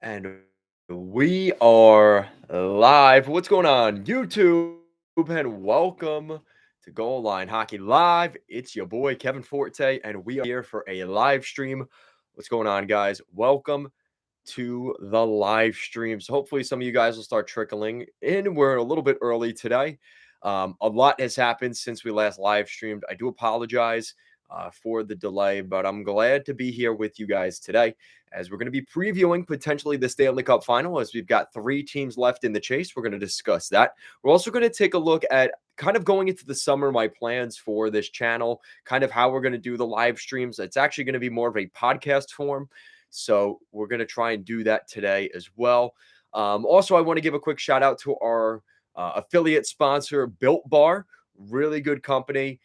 And we are live. What's going on, YouTube? And welcome to Goal Line Hockey Live. It's your boy, Kevin Forte, and we are here for a live stream. What's going on, guys? Welcome to the live stream. So, hopefully, some of you guys will start trickling in. We're a little bit early today. A lot has happened since we last live streamed. I do apologize for the delay, but I'm glad to be here with you guys today as we're going to be previewing potentially the Stanley Cup Final as we've got three teams left in the chase. We're going to discuss that. We're also going to take a look at kind of going into the summer, my plans for this channel, kind of how we're going to do the live streams. It's actually going to be more of a podcast form. So we're going to try and do that today as well. Also, I want to give a quick shout out to our affiliate sponsor, Built Bar. Really good company.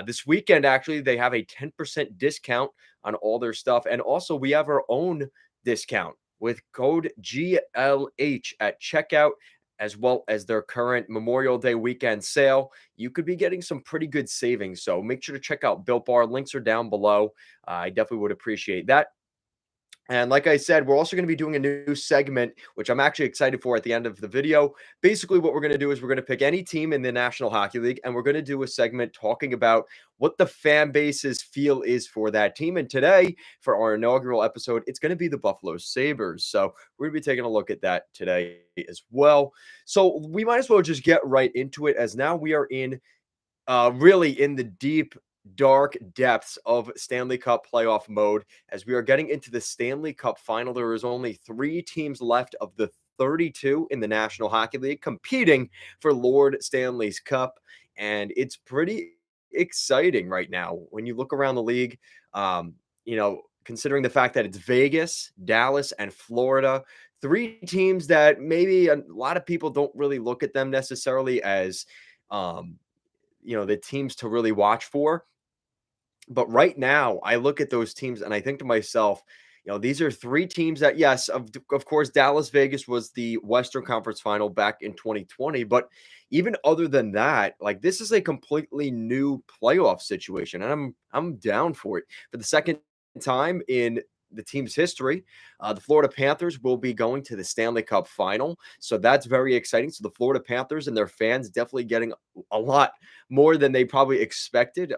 This weekend, actually, they have a 10% discount on all their stuff. And also, we have our own discount with code GLH at checkout, as well as their current Memorial Day weekend sale. You could be getting some pretty good savings. So make sure to check out Built Bar. Links are down below. I definitely would appreciate that. And like I said, we're also going to be doing a new segment, which I'm actually excited for at the end of the video. Basically, what we're going to do is we're going to pick any team in the National Hockey League, and we're going to do a segment talking about what the fan base's feel is for that team. And today, for our inaugural episode, it's going to be the Buffalo Sabres. So we're going to be taking a look at that today as well. So we might as well just get right into it, as now we are in really in the deep, dark depths of Stanley Cup playoff mode as we are getting into the Stanley Cup final. There is only three teams left of the 32 in the National Hockey League competing for Lord Stanley's Cup, and it's pretty exciting right now when you look around the league. Considering the fact that it's Vegas, Dallas, and Florida, three teams that maybe a lot of people don't really look at them necessarily as the teams to really watch for. But right now, I look at those teams and I think to myself, these are three teams that, yes, of course, Dallas Vegas was the Western Conference Final back in 2020. But even other than that, like, this is a completely new playoff situation, and I'm down for it. For the second time in the team's history, the Florida Panthers will be going to the Stanley Cup Final, so that's very exciting. So the Florida Panthers and their fans definitely getting a lot more than they probably expected.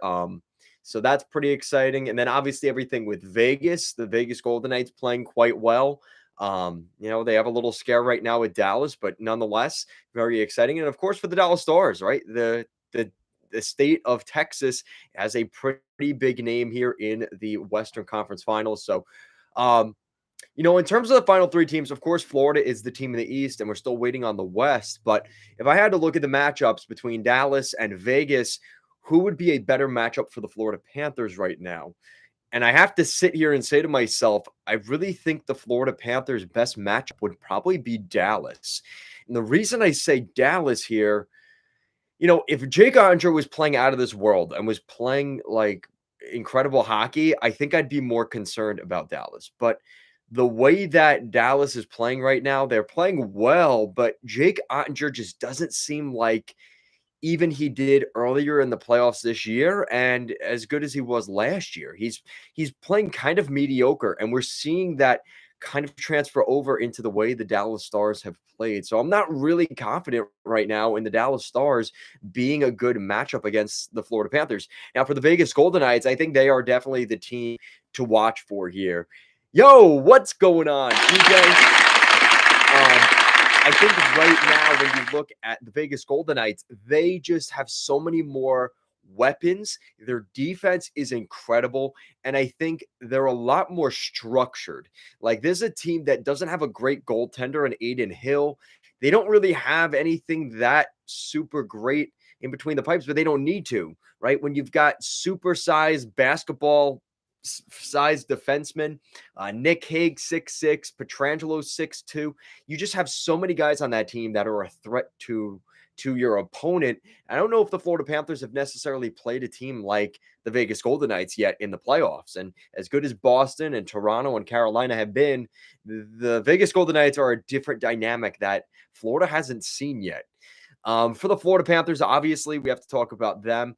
So that's pretty exciting. And then obviously everything with Vegas, the Vegas Golden Knights playing quite well. They have a little scare right now with Dallas, but nonetheless, very exciting. And of course, for the Dallas Stars, right? The state of Texas has a pretty big name here in the Western Conference Finals. So, in terms of the final three teams, of course, Florida is the team in the East, and we're still waiting on the West. But if I had to look at the matchups between Dallas and Vegas, who would be a better matchup for the Florida Panthers right now? And I have to sit here and say to myself, I really think the Florida Panthers' best matchup would probably be Dallas. And the reason I say Dallas here, if Jake Oettinger was playing out of this world and was playing like incredible hockey, I think I'd be more concerned about Dallas. But the way that Dallas is playing right now, they're playing well, but Jake Oettinger just doesn't seem like even he did earlier in the playoffs this year and as good as he was last year. He's playing kind of mediocre, and we're seeing that kind of transfer over into the way the Dallas Stars have played. So I'm not really confident right now in the Dallas Stars being a good matchup against the Florida Panthers. Now, for the Vegas Golden Knights, I think they are definitely the team to watch for here. Yo, what's going on, TJ? I think right now, when you look at the Vegas Golden Knights, they just have so many more weapons. Their defense is incredible, and I think they're a lot more structured. Like, there's a team that doesn't have a great goaltender in Aiden Hill. They don't really have anything that super great in between the pipes, but they don't need to, right? When you've got super-sized basketball size defensemen, Nick Hague 6'6", Pietrangelo 6'2". You just have so many guys on that team that are a threat to your opponent. I don't know if the Florida Panthers have necessarily played a team like the Vegas Golden Knights yet in the playoffs. And as good as Boston and Toronto and Carolina have been, the Vegas Golden Knights are a different dynamic that Florida hasn't seen yet. For the Florida Panthers, obviously, we have to talk about them.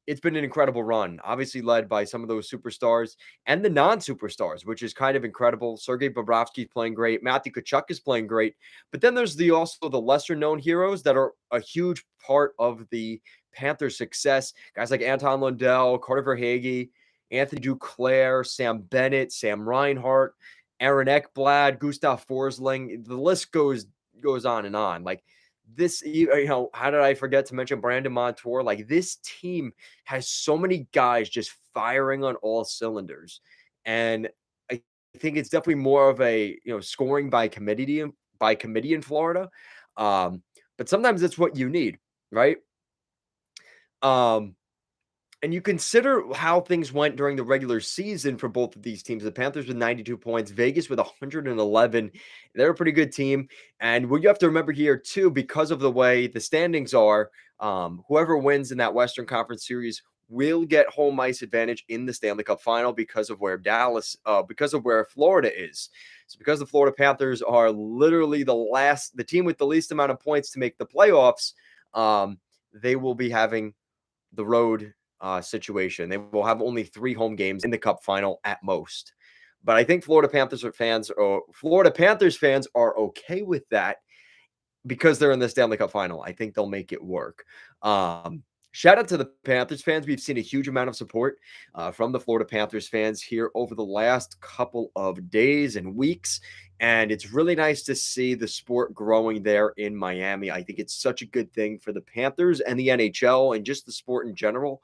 It's been an incredible run, obviously led by some of those superstars and the non-superstars, which is kind of incredible. Sergei Bobrovsky's playing great. Matthew Tkachuk is playing great. But then there's the lesser known heroes that are a huge part of the Panthers' success. Guys like Anton Lundell, Carter Verhaeghe, Anthony Duclair, Sam Bennett, Sam Reinhart, Aaron Ekblad, Gustav Forsling. The list goes on and on. Like this, how did I forget to mention Brandon Montour? Like this team has so many guys just firing on all cylinders, and I think it's definitely more of a scoring by committee in Florida. Um, but sometimes it's what you need, right? Um, and you consider how things went during the regular season for both of these teams. The Panthers with 92 points, Vegas with 111. They're a pretty good team. And what you have to remember here, too, because of the way the standings are, whoever wins in that Western Conference Series will get home ice advantage in the Stanley Cup Final because of where Florida is. So because the Florida Panthers are literally the team with the least amount of points to make the playoffs, they will be having the road situation. They will have only 3 home games in the Cup final at most. But I think Florida Panthers fans are okay with that because they're in the Stanley Cup final. I think they'll make it work. Shout out to the Panthers fans. We've seen a huge amount of support from the Florida Panthers fans here over the last couple of days and weeks. And it's really nice to see the sport growing there in Miami. I think it's such a good thing for the Panthers and the NHL and just the sport in general.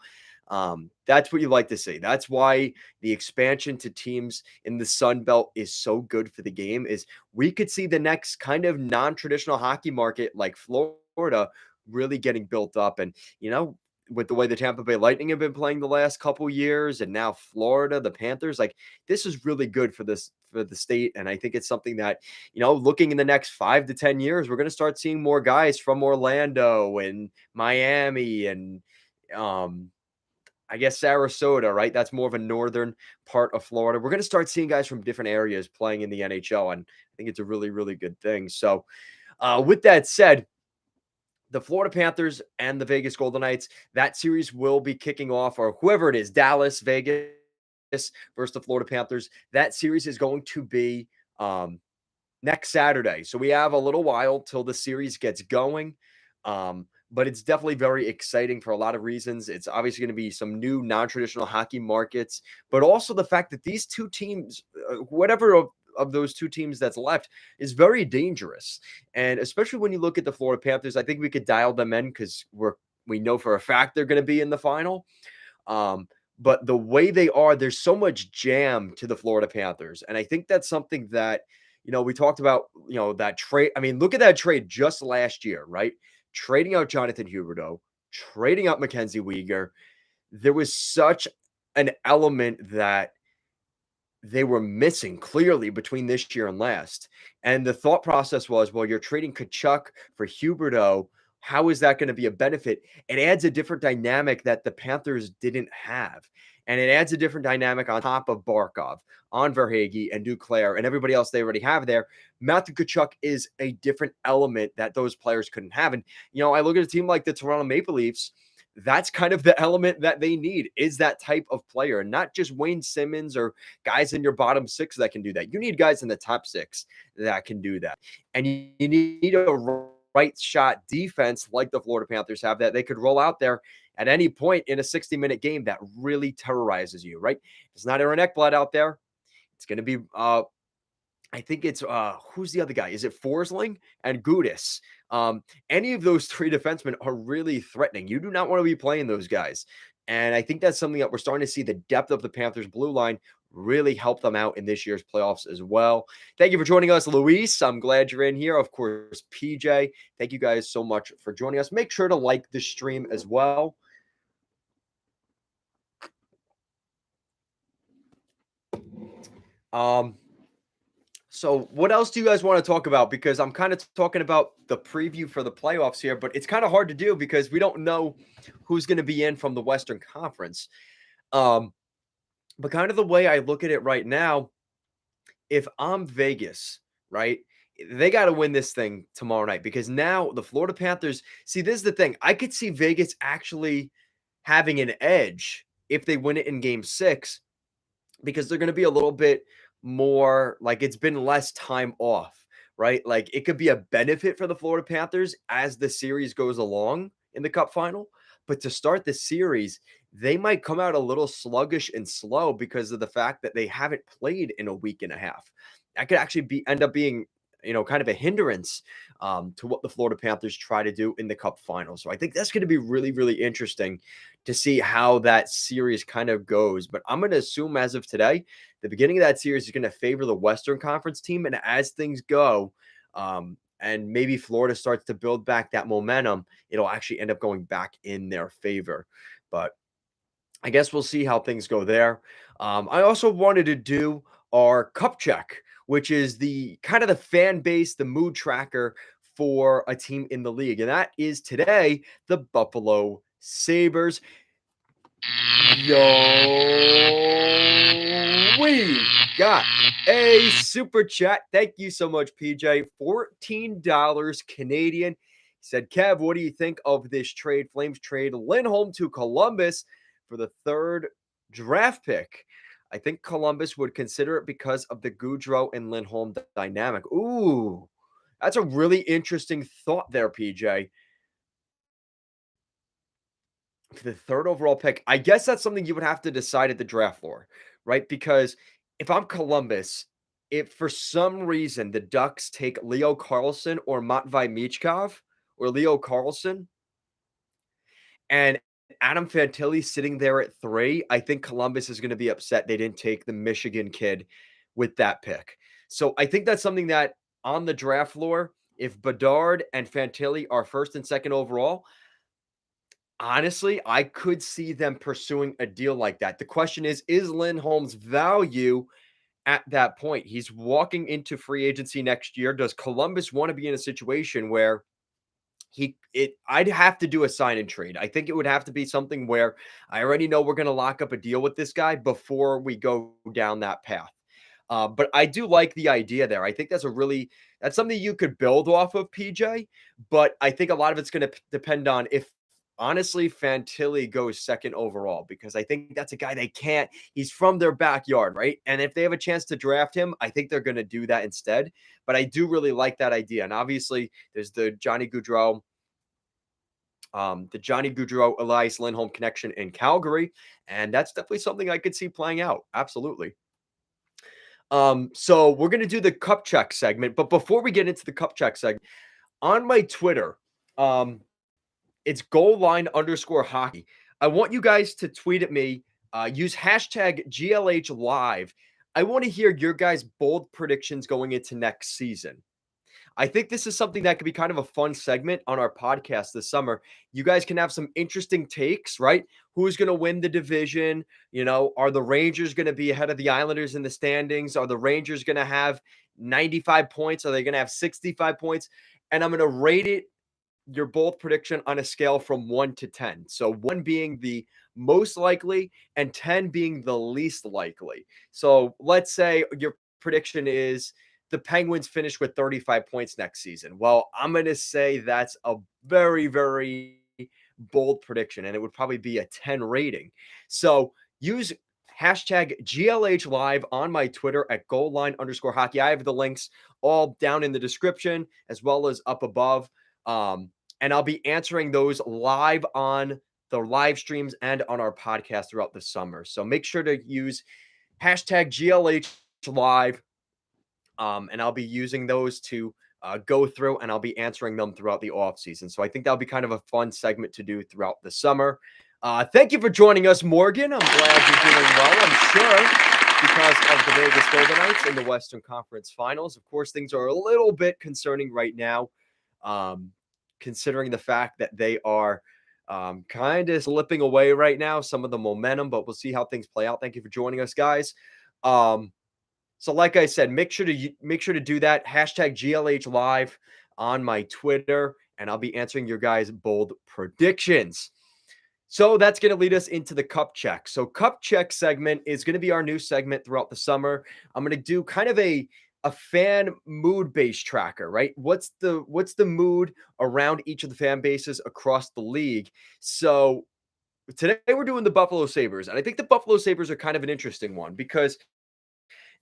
That's what you like to see. That's why the expansion to teams in the Sun Belt is so good for the game. Is we could see the next kind of non-traditional hockey market like Florida really getting built up. And with the way the Tampa Bay Lightning have been playing the last couple years, and now Florida, the Panthers, like this is really good for the state. And I think it's something that looking in the next 5 to 10 years, we're going to start seeing more guys from Orlando and Miami and I guess Sarasota, right? That's more of a northern part of Florida. We're going to start seeing guys from different areas playing in the NHL, and I think it's a really, really good thing. So, with that said, the Florida Panthers and the Vegas Golden Knights, that series will be kicking off, or whoever it is, Dallas, Vegas versus the Florida Panthers. That series is going to be next Saturday. So we have a little while till the series gets going. But it's definitely very exciting for a lot of reasons. It's obviously going to be some new non-traditional hockey markets, but also the fact that these two teams, whatever of those two teams that's left, is very dangerous. And especially when you look at the Florida Panthers, I think we could dial them in because we know for a fact they're going to be in the final. But the way they are, there's so much jam to the Florida Panthers. And I think that's something that, we talked about, that trade. I mean, look at that trade just last year, right? Trading out Jonathan Huberdeau, trading out Mackenzie Weegar. There was such an element that they were missing clearly between this year and last. And the thought process was, well, you're trading Kachuk for Huberdeau. How is that going to be a benefit? It adds a different dynamic that the Panthers didn't have. And it adds a different dynamic on top of Barkov, on Verhaeghe, and Duclair, and everybody else they already have there. Matthew Kachuk is a different element that those players couldn't have. And, I look at a team like the Toronto Maple Leafs. That's kind of the element that they need is that type of player, and not just Wayne Simmons or guys in your bottom 6 that can do that. You need guys in the top 6 that can do that. And you need a right shot defense like the Florida Panthers have that they could roll out there at any point in a 60-minute game that really terrorizes you, right? If it's not Aaron Ekblad out there, it's going to be I think it's who's the other guy? Is it Forsling and Gudis? Any of those 3 defensemen are really threatening. You do not want to be playing those guys. And I think that's something that we're starting to see the depth of the Panthers blue line really help them out in this year's playoffs as well. Thank you for joining us, Luis. I'm glad you're in here. Of course, PJ. Thank you guys so much for joining us. Make sure to like the stream as well. So what else do you guys want to talk about? Because I'm kind of talking about the preview for the playoffs here, but it's kind of hard to do because we don't know who's going to be in from the Western Conference. But kind of the way I look at it right now, if I'm Vegas, right, they got to win this thing tomorrow night because now the Florida Panthers, see, this is the thing. I could see Vegas actually having an edge if they win it in game 6 because they're going to be a little bit more like it's been less time off, right? Like it could be a benefit for the Florida Panthers as the series goes along in the cup final. But to start the series, they might come out a little sluggish and slow because of the fact that they haven't played in a week and a half. That could actually be end up being, kind of a hindrance to what the Florida Panthers try to do in the cup final. So I think that's going to be really, really interesting to see how that series kind of goes. But I'm going to assume as of today, the beginning of that series is going to favor the Western Conference team. And as things go, and maybe Florida starts to build back that momentum, it'll actually end up going back in their favor. But I guess we'll see how things go there. I also wanted to do our cup check, which is the kind of the fan base, the mood tracker for a team in the league. And that is today the Buffalo Sabres. Yo, we got a super chat. Thank you so much, PJ. $14 Canadian. He said, Kev, what do you think of this trade? Flames trade Lindholm to Columbus for the 3rd draft pick. I think Columbus would consider it because of the Goudreau and Lindholm dynamic. Ooh, that's a really interesting thought there, PJ. For the 3rd overall pick, I guess that's something you would have to decide at the draft floor, right? Because if I'm Columbus, if for some reason the Ducks take Leo Carlson or Matvei Michkov or Leo Carlson and Adam Fantilli sitting there at 3, I think Columbus is going to be upset they didn't take the Michigan kid with that pick. So I think that's something that on the draft floor, if Bedard and Fantilli are 1st and 2nd overall, honestly, I could see them pursuing a deal like that. The question is Lindholm's value at that point? He's walking into free agency next year. Does Columbus want to be in a situation where I'd have to do a sign and trade. I think it would have to be something where I already know we're going to lock up a deal with this guy before we go down that path. But I do like the idea there. I think that's something you could build off of, PJ. But I think a lot of it's going to depend on if honestly Fantilli goes 2nd overall, because I think that's a guy they can't. He's from their backyard, right? And if they have a chance to draft him, I think they're going to do that instead. But I do really like that idea. And obviously, there's the Johnny Gaudreau, Elias Lindholm connection in Calgary, and that's definitely something I could see playing out. Absolutely. So we're gonna do the cup check segment, but before we get into the cup check segment, on my Twitter, it's goalline_hockey. I want you guys to tweet at me, use hashtag GLH live. I want to hear your guys' bold predictions going into next season. I think this is something that could be kind of a fun segment on our podcast this summer. You guys can have some interesting takes, right? Who's going to win the division? Are the Rangers going to be ahead of the Islanders in the standings? Are the Rangers going to have 95 points? Are they going to have 65 points? And I'm going to rate it, your bold prediction, on a scale from 1 to 10. So 1 being the most likely and 10 being the least likely. So let's say your prediction is the Penguins finish with 35 points next season. Well, I'm going to say that's a very, very bold prediction, and it would probably be a 10 rating. So use hashtag GLH live on my Twitter at goalline_hockey. I have the links all down in the description as well as up above. And I'll be answering those live on the live streams and on our podcast throughout the summer. So make sure to use hashtag GLH live. And I'll be using those to go through, and I'll be answering them throughout the off season. So I think that'll be kind of a fun segment to do throughout the summer. Thank you for joining us, Morgan. I'm glad you're doing well, I'm sure, because of the Vegas Golden Knights in the Western Conference Finals. Of course, things are a little bit concerning right now, considering the fact that they are kind of slipping away right now, some of the momentum, but we'll see how things play out. Thank you for joining us, guys. So like I said, make sure to do that. Hashtag GLH live on my Twitter, and I'll be answering your guys' bold predictions. So that's going to lead us into the cup check. So cup check segment is going to be our new segment throughout the summer. I'm going to do kind of a fan mood-based tracker, right? What's the mood around each of the fan bases across the league? So Today we're doing the Buffalo Sabres, and I think the Buffalo Sabres are kind of an interesting one because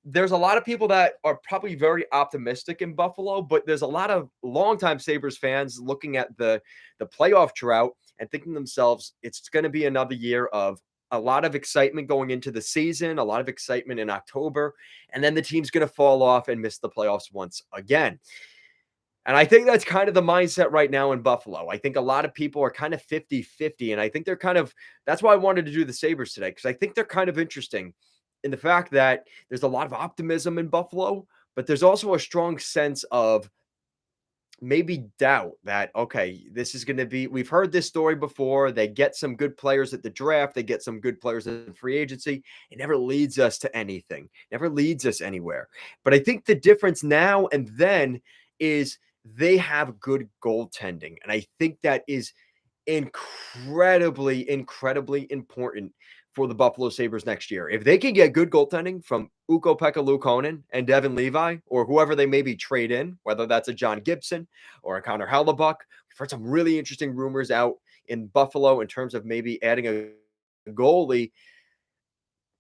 there's a lot of people that are probably very optimistic in Buffalo, but there's a lot of longtime Sabres fans looking at the playoff drought and thinking to themselves, it's going to be another year of a lot of excitement going into the season, a lot of excitement in October, and then the team's going to fall off and miss the playoffs once again. And I think that's kind of the mindset right now in Buffalo. I think a lot of people are kind of 50-50, and I think they're kind of that's why I wanted to do the Sabres today, because I think they're kind of interesting in the fact that there's a lot of optimism in Buffalo, but there's also a strong sense of maybe doubt that, okay, this is going to be, we've heard this story before. They get some good players at the draft, they get some good players in free agency. It never leads us to anything, never leads us anywhere. But I think the difference now and then is they have good goaltending. And I think that is incredibly important for the Buffalo Sabres next year. If they can get good goaltending from Ukko-Pekka Luukkonen and Devin Levi or whoever they maybe trade in, whether that's a John Gibson or a Connor Hellebuck, we've heard some really interesting rumors out in Buffalo in terms of maybe adding a goalie.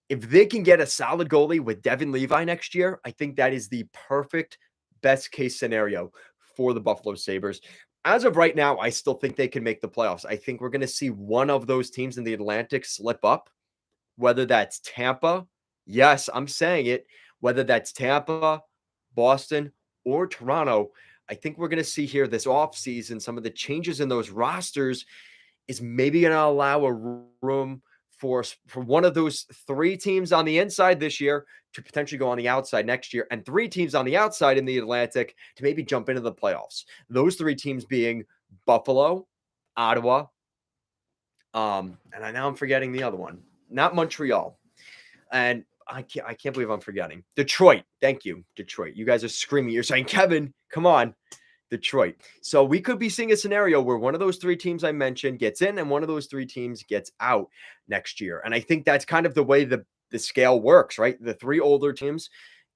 If they can get a solid goalie with Devin Levi next year, I think that is the perfect best case scenario for the Buffalo Sabres. As of right now, I still think they can make the playoffs. I think we're going to see one of those teams in the Atlantic slip up, whether that's Tampa. Yes, I'm saying it. Whether that's Tampa, Boston, or Toronto, I think we're going to see here this offseason some of the changes in those rosters is maybe going to allow a room for one of those three teams on the inside this year to potentially go on the outside next year, and three teams on the outside in the Atlantic to maybe jump into the playoffs. Those three teams being Buffalo, Ottawa, and now I'm forgetting the other one, not Montreal, and I can't believe I'm forgetting Detroit. Thank you, Detroit. You guys are screaming. You're saying, Kevin, come on. Detroit. So we could be seeing a scenario where one of those three teams I mentioned gets in and one of those three teams gets out next year. And I think that's kind of the way the scale works, right? The three older teams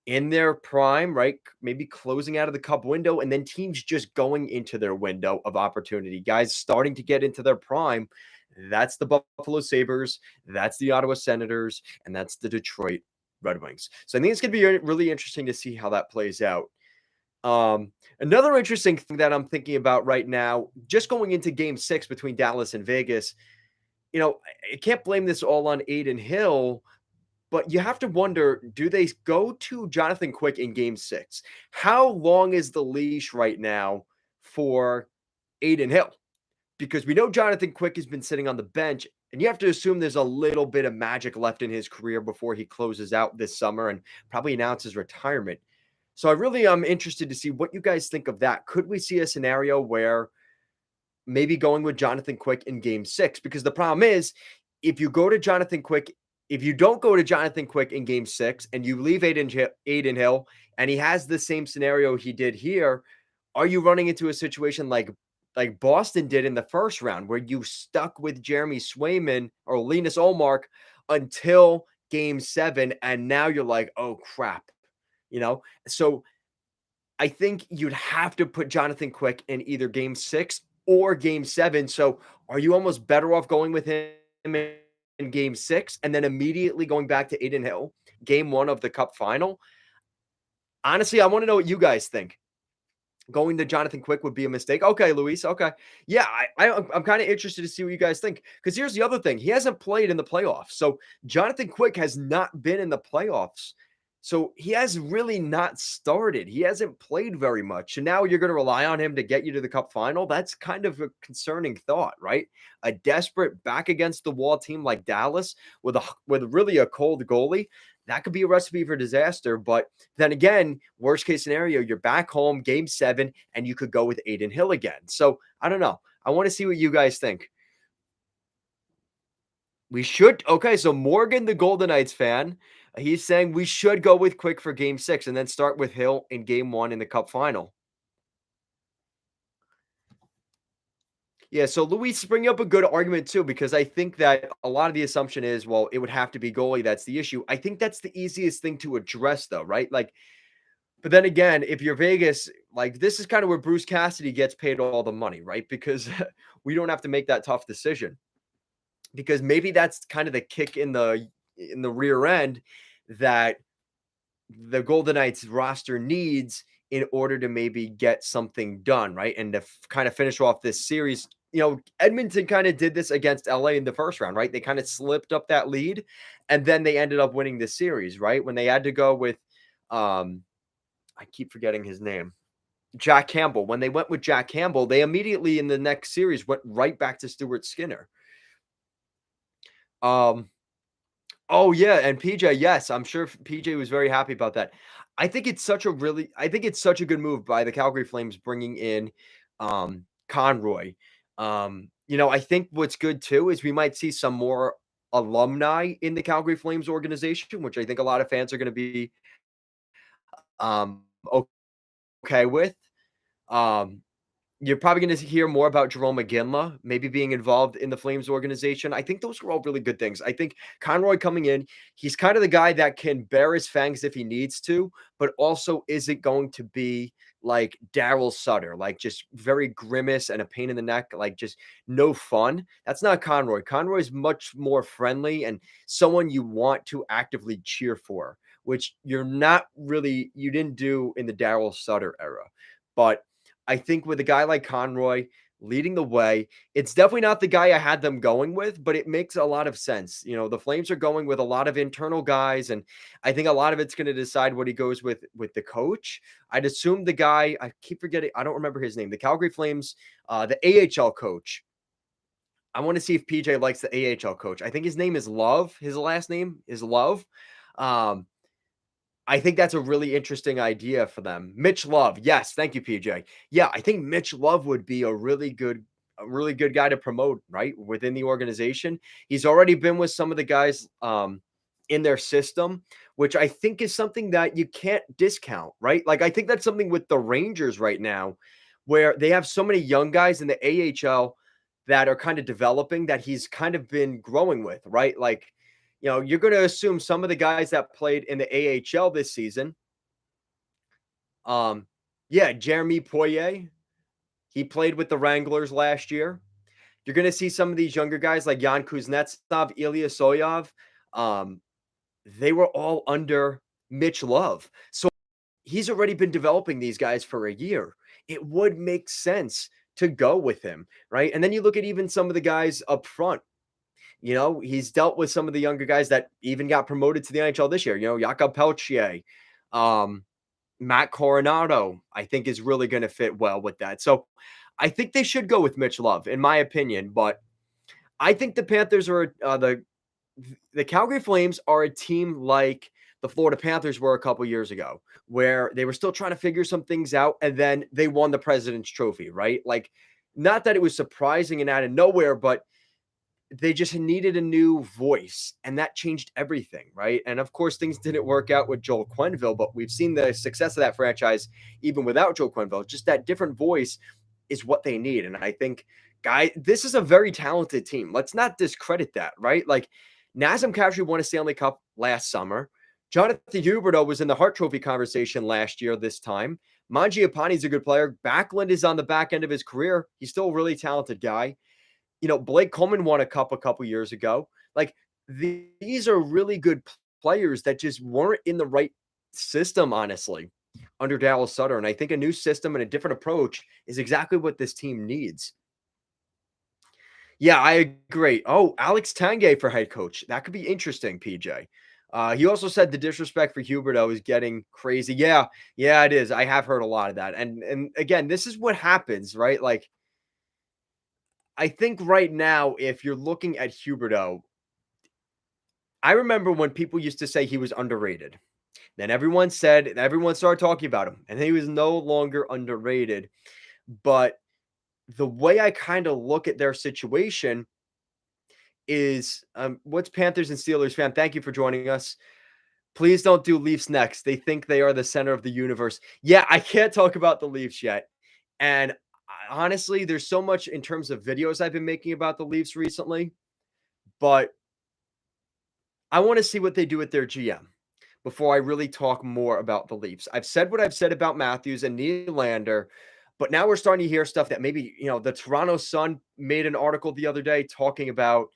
in their prime, right? Maybe closing out of the cup window, and then teams just going into their window of opportunity. Guys starting to get into their prime. That's the Buffalo Sabres, that's the Ottawa Senators, and that's the Detroit Red Wings. So I think it's going to be really interesting to see how that plays out. Another interesting thing that I'm thinking about right now, just going into game 6 between Dallas and Vegas, I can't blame this all on Aiden Hill, but you have to wonder, do they go to Jonathan Quick in game 6? How long is the leash right now for Aiden Hill? Because we know Jonathan Quick has been sitting on the bench, and you have to assume there's a little bit of magic left in his career before he closes out this summer and probably announces retirement. So I really am interested to see what you guys think of that. Could we see a scenario where maybe going with Jonathan Quick in game 6? Because the problem is, if you go to Jonathan Quick, if you don't go to Jonathan Quick in game 6 and you leave Aiden Hill and he has the same scenario he did here, are you running into a situation like Boston did in the first round where you stuck with Jeremy Swayman or Linus Olmark until game 7 and now you're like, "Oh crap." So I think you'd have to put Jonathan Quick in either game 6 or game 7. So are you almost better off going with him in game 6 and then immediately going back to Aiden Hill, game 1 of the Cup final? Honestly, I want to know what you guys think. Going to Jonathan Quick would be a mistake. Okay, Luis. Okay. Yeah, I'm kind of interested to see what you guys think. Because here's the other thing. He hasn't played in the playoffs. So Jonathan Quick has not been in the playoffs. So he has really not started. He hasn't played very much. And now you're going to rely on him to get you to the Cup final. That's kind of a concerning thought, right? A desperate back against the wall team like Dallas with really a cold goalie. That could be a recipe for disaster. But then again, worst case scenario, you're back home, game 7, and you could go with Aiden Hill again. So I don't know. I want to see what you guys think. We should. Okay, so Morgan, the Golden Knights fan, he's saying we should go with Quick for game 6 and then start with Hill in game 1 in the Cup final. Yeah, so Luis is bringing up a good argument too, because I think that a lot of the assumption is, well, it would have to be goalie. That's the issue. I think that's the easiest thing to address, though, right? But then again, if you're Vegas, this is kind of where Bruce Cassidy gets paid all the money, right? Because we don't have to make that tough decision. because maybe that's kind of the kick in the rear end that the Golden Knights roster needs in order to maybe get something done, right? And to kind of finish off this series, Edmonton kind of did this against LA in the first round, right? They kind of slipped up that lead and then they ended up winning the series, right? When they had to go with I keep forgetting his name. Jack Campbell. When they went with Jack Campbell, they immediately in the next series went right back to Stuart Skinner. Um Oh, yeah, and PJ, yes, I'm sure PJ was very happy about that. I think it's such a good move by the Calgary Flames bringing in, Conroy. I think what's good too is we might see some more alumni in the Calgary Flames organization, which I think a lot of fans are gonna be, okay with. Um You're probably going to hear more about Jerome McGinley maybe being involved in the Flames organization. I think those are all really good things. I think Conroy coming in, he's kind of the guy that can bear his fangs if he needs to, but also isn't going to be like Daryl Sutter, like just very grimace and a pain in the neck, like just no fun. That's not Conroy. Conroy is much more friendly and someone you want to actively cheer for, which you didn't do in the Daryl Sutter era. But I think with a guy like Conroy leading the way, it's definitely not the guy I had them going with, but it makes a lot of sense. The Flames are going with a lot of internal guys, and I think a lot of it's going to decide what he goes with the coach. I'd assume the guy I keep forgetting, I don't remember his name. The Calgary Flames, the AHL coach. I want to see if PJ likes the AHL coach. I think his name is Love. His last name is Love. Um, I think that's a really interesting idea for them. Mitch Love. Yes, thank you, PJ. Yeah, I think Mitch Love would be a really good guy to promote, right? Within the organization. He's already been with some of the guys in their system, which I think is something that you can't discount, right? Like I think that's something with the Rangers right now, where they have so many young guys in the AHL that are kind of developing that he's kind of been growing with, right? Like you're going to assume some of the guys that played in the AHL this season. Yeah, Jeremy Poirier, he played with the Wranglers last year. You're going to see some of these younger guys like Jan Kuznetsov, Ilya Soyov. Um, they were all under Mitch Love. So he's already been developing these guys for a year. It would make sense to go with him, right? And then you look at even some of the guys up front. He's dealt with some of the younger guys that even got promoted to the NHL this year. Jakob Peltier, um, Matt Coronado, I think is really going to fit well with that. So I think they should go with Mitch Love, in my opinion. But I think the Panthers are the Calgary Flames are a team like the Florida Panthers were a couple years ago, where they were still trying to figure some things out, and then they won the President's Trophy, right? Like, not that it was surprising and out of nowhere, but they just needed a new voice, and that changed everything, right? And of course, things didn't work out with Joel Quenneville, but we've seen the success of that franchise even without Joel Quenneville. Just that different voice is what they need. And I think, this is a very talented team. Let's not discredit that, right? Like, Nazem Kadri won a Stanley Cup last summer. Jonathan Huberdeau was in the Hart Trophy conversation last year this time. Mangiapane's a good player. Backlund is on the back end of his career. He's still a really talented guy. Blake Coleman won a cup a couple years ago. Like these are really good players that just weren't in the right system, honestly, under Dallas Sutter. And I think a new system and a different approach is exactly what this team needs. Yeah, I agree. Oh, Alex Tanguay for head coach. That could be interesting, PJ. He also said the disrespect for Huberdeau is getting crazy. Yeah, it is. I have heard a lot of that. And again, this is what happens, right? Like I think right now, if you're looking at Huberdeau, I remember when people used to say he was underrated. Then everyone started talking about him, and he was no longer underrated. But the way I kind of look at their situation is what's Panthers and Steelers fan? Thank you for joining us. Please don't do Leafs next. They think they are the center of the universe. Yeah, I can't talk about the Leafs yet. And honestly, there's so much in terms of videos I've been making about the Leafs recently, but I want to see what they do with their GM before I really talk more about the Leafs. I've said what I've said about Matthews and Nylander, but now we're starting to hear stuff that maybe, the Toronto Sun made an article the other day talking about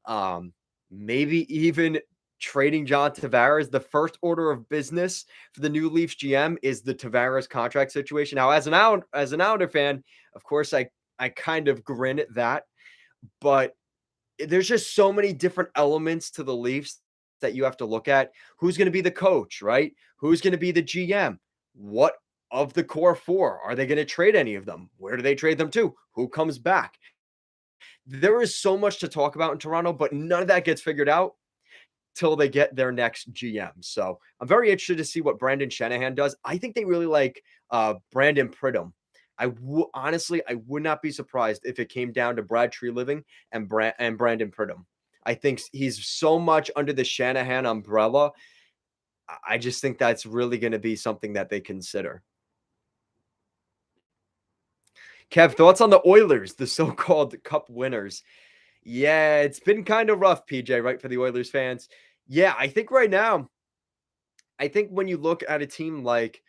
Um, Maybe even trading John Tavares. The first order of business for the new Leafs GM is the Tavares contract situation. Now, as an Islander fan, of course, I kind of grin at that, but there's just so many different elements to the Leafs that you have to look at. Who's going to be the coach, right? Who's going to be the GM? What of the core four? Are they going to trade any of them? Where do they trade them to? Who comes back? There is so much to talk about in Toronto, but none of that gets figured out till they get their next GM. So I'm very interested to see what Brandon Shanahan does. I think they really like Brandon Pridham. Honestly, I would not be surprised if it came down to Brad Treliving and Brandon Pridham. I think he's so much under the Shanahan umbrella. I just think that's really going to be something that they consider. Kev, thoughts on the Oilers, the so-called Cup winners? Yeah, it's been kind of rough, PJ, right, for the Oilers fans. Yeah, I think right now, I think when you look at a team like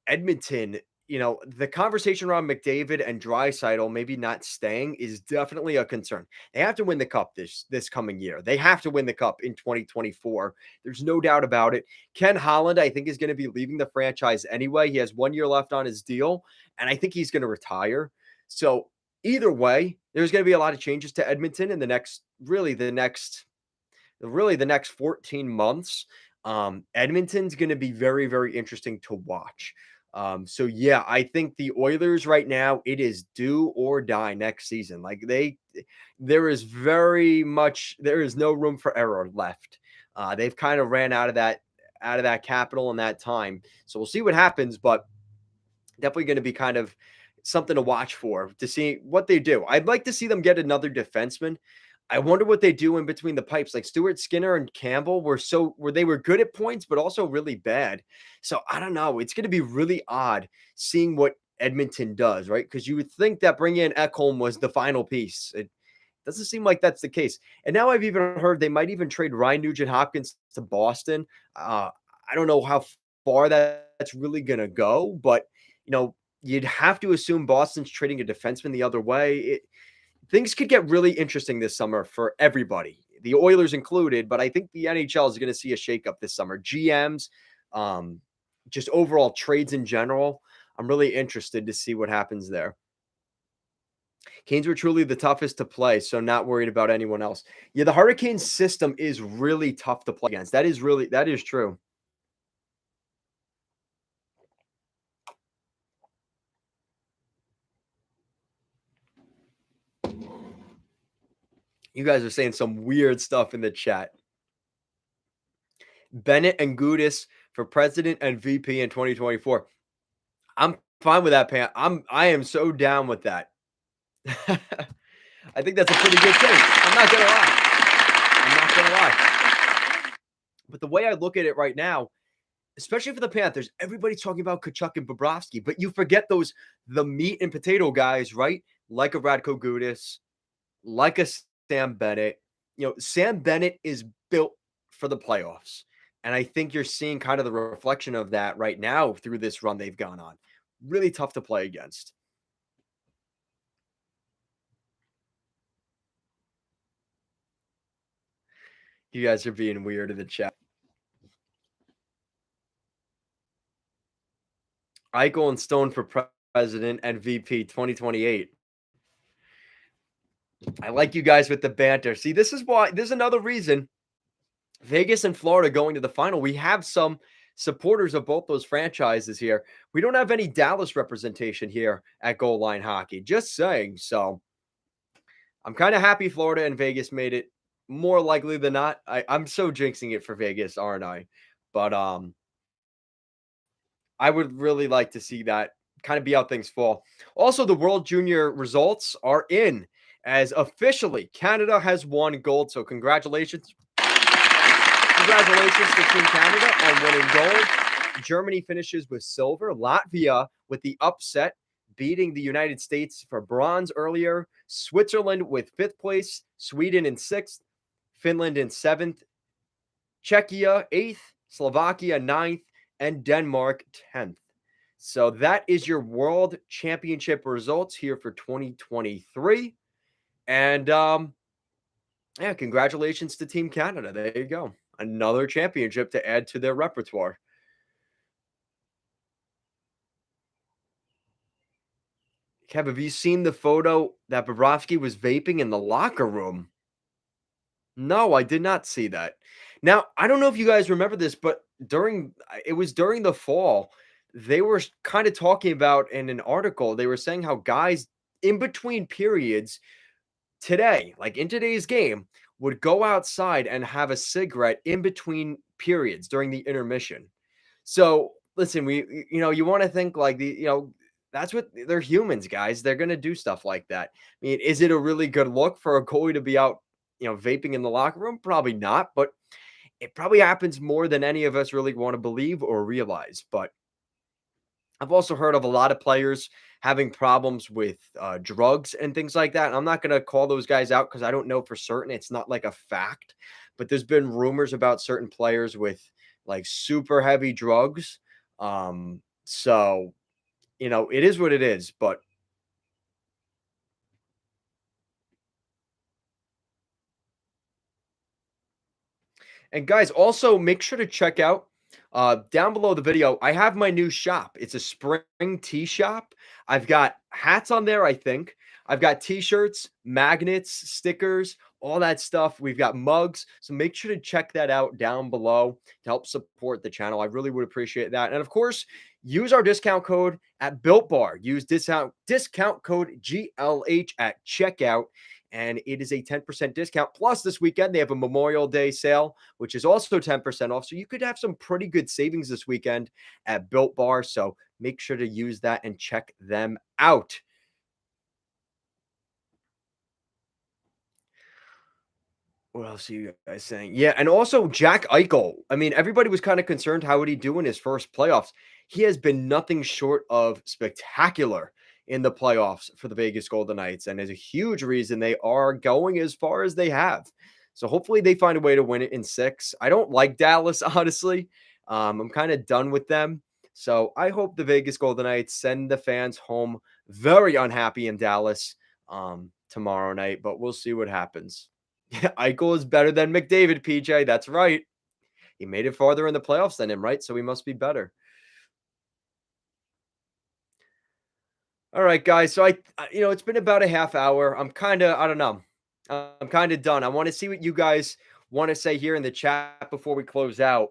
Edmonton, the conversation around McDavid and Draisaitl maybe not staying is definitely a concern. They have to win the cup this coming year. They have to win the cup in 2024. There's no doubt about it. Ken Holland, I think, is going to be leaving the franchise anyway. He has 1 year left on his deal, and I think he's going to retire. So either way, there's going to be a lot of changes to Edmonton in the next 14 months. Edmonton's going to be very, very interesting to watch. So yeah, I think the Oilers right now, it is do or die next season. There is no room for error left. They've kind of ran out of that capital in that time. So we'll see what happens, but definitely going to be kind of something to watch for to see what they do. I'd like to see them get another defenseman. I wonder what they do in between the pipes. Like Stuart Skinner and Campbell were they were good at points, but also really bad. So I don't know. It's going to be really odd seeing what Edmonton does, right? Because you would think that bringing in Ekholm was the final piece. It doesn't seem like that's the case. And now I've even heard they might even trade Ryan Nugent Hopkins to Boston. I don't know how far that's really going to go, but you'd have to assume Boston's trading a defenseman the other way. Things could get really interesting this summer for everybody, the Oilers included, but I think the NHL is going to see a shakeup this summer. GMs, just overall trades in general. I'm really interested to see what happens there. Canes were truly the toughest to play, so not worried about anyone else. Yeah, the Hurricanes system is really tough to play against. That is true. You guys are saying some weird stuff in the chat. Bennett and Gudis for president and VP in 2024. I'm fine with that, Pan. I am so down with that. I think that's a pretty good thing. I'm not gonna lie. I'm not gonna lie. But the way I look at it right now, especially for the Panthers, everybody's talking about Kachuk and Bobrovsky, but you forget the meat and potato guys, right? Like a Radko Gudis, like a Sam Bennett. Sam Bennett is built for the playoffs. And I think you're seeing kind of the reflection of that right now through this run they've gone on. Really tough to play against. You guys are being weird in the chat. Eichel and Stone for president and VP 2028. I like you guys with the banter. See, this is another reason Vegas and Florida going to the final. We have some supporters of both those franchises here. We don't have any Dallas representation here at Goal Line Hockey. Just saying. So I'm kind of happy Florida and Vegas made it. More likely than not, I'm so jinxing it for Vegas, aren't I? But I would really like to see that kind of be how things fall. Also, the World Junior results are in as officially Canada has won gold. So congratulations. Congratulations to Team Canada on winning gold. Germany finishes with silver. Latvia with the upset, beating the United States for bronze earlier. Switzerland with 5th place. Sweden in 6th. Finland in 7th. Czechia 8th. Slovakia 9th. And Denmark 10th. So that is your World Championship results here for 2023. And Yeah, congratulations to Team Canada. There you go. Another championship to add to their repertoire. Kev, have you seen the photo that Bobrovsky was vaping in the locker room? No, I did not see that. Now, I don't know if you guys remember this, but it was during the fall, they were kind of talking about in an article, they were saying how guys in between periods today, like in today's game, would go outside and have a cigarette in between periods during the intermission. So listen, you want to think like that's what they're humans, guys. They're gonna do stuff like that. I mean, is it a really good look for a goalie to be out, vaping in the locker room? Probably not, but it probably happens more than any of us really want to believe or realize. But I've also heard of a lot of players having problems with drugs and things like that. And I'm not going to call those guys out because I don't know for certain. It's not like a fact, but there's been rumors about certain players with like super heavy drugs. So, it is what it is. But And guys, also make sure to check out down below the video. I have my new shop. It's a spring tee shop. I've got hats on there, I think. I've got t-shirts, magnets, stickers, all that stuff. We've got mugs. So make sure to check that out down below to help support the channel. I really would appreciate that. And of course, use our discount code at Built Bar. Use discount code GLH at checkout. And it is a 10% discount. Plus, this weekend, they have a Memorial Day sale which is also 10% off. So you could have some pretty good savings this weekend at Built Bar. So make sure to use that and check them out. What else are you guys saying? Yeah, and also Jack Eichel. I mean, everybody was kind of concerned how would he do in his first playoffs. He has been nothing short of spectacular in the playoffs for the Vegas Golden Knights, and is a huge reason they are going as far as they have. So hopefully they find a way to win it in six. I don't like Dallas, honestly. I'm kind of done with them. So I hope the Vegas Golden Knights send the fans home very unhappy in Dallas tomorrow night, but we'll see what happens. Eichel is better than McDavid, PJ. That's right. He made it farther in the playoffs than him, right? So he must be better. All right, guys. So it's been about a half hour. I don't know. I'm kind of done. I want to see what you guys want to say here in the chat before we close out.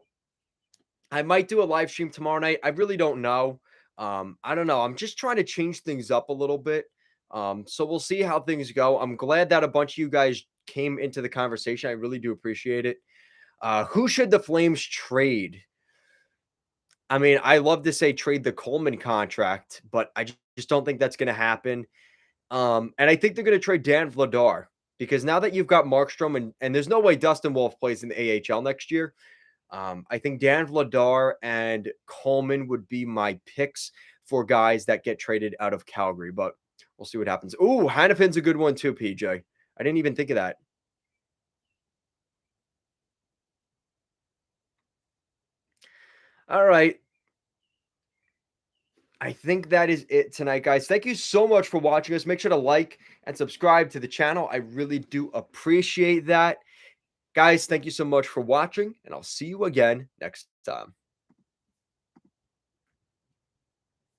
I might do a live stream tomorrow night. I really don't know. I don't know. I'm just trying to change things up a little bit. So we'll see how things go. I'm glad that a bunch of you guys came into the conversation. I really do appreciate it. Who should the Flames trade? I mean, I love to say trade the Coleman contract, but I just don't think that's going to happen. And I think they're going to trade Dan Vladar because now that you've got Markstrom and there's no way Dustin Wolf plays in the AHL next year. I think Dan Vladar and Coleman would be my picks for guys that get traded out of Calgary, but we'll see what happens. Ooh, Hannafin's a good one too, PJ. I didn't even think of that. All right. I think that is it tonight, guys. Thank you so much for watching us. Make sure to like and subscribe to the channel. I really do appreciate that. Guys, thank you so much for watching, and I'll see you again next time.